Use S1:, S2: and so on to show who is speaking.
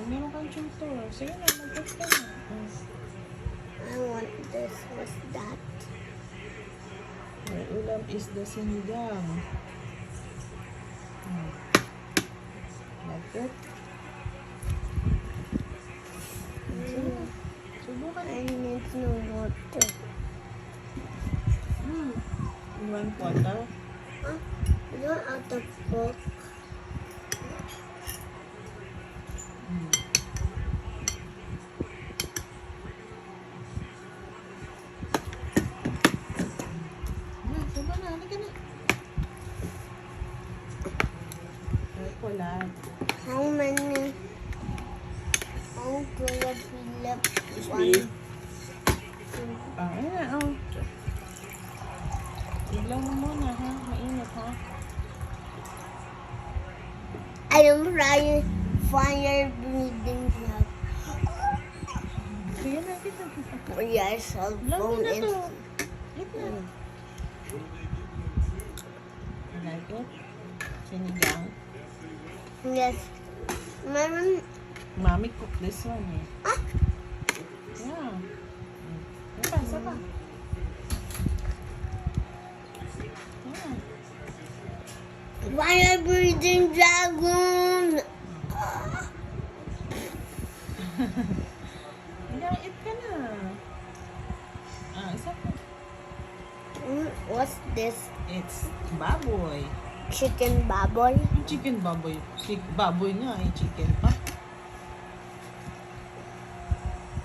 S1: meron kang tutor. Sige na, mag-test ka na.
S2: I want this. What's that?
S1: Your ulam is the sinigang. Like that. Subukan.
S2: I need no water.
S1: You want water?
S2: Huh? You don't have to cook.
S1: Subo na, halika na. Chocolate.
S2: How many? Oh, Philip.
S1: One. Ayun na, oh. Iglang mo muna, ha? Mainit, ha?
S2: I'm trying fire breathing now.
S1: Sige na, kita.
S2: Your cell
S1: Lang
S2: phone
S1: na
S2: is.
S1: to. Eat na. You like it? Sinigang.
S2: Yes. Meron.
S1: Mommy cook this one, eh.
S2: Ah!
S1: Yeah. Saka. Yeah.
S2: Fire breathing dragon.
S1: Yeah, eat ka na. Isa pa.
S2: What's this?
S1: It's baboy.
S2: Chicken baboy?
S1: Chicken baboy. Baboy nga, eh. Chicken pa.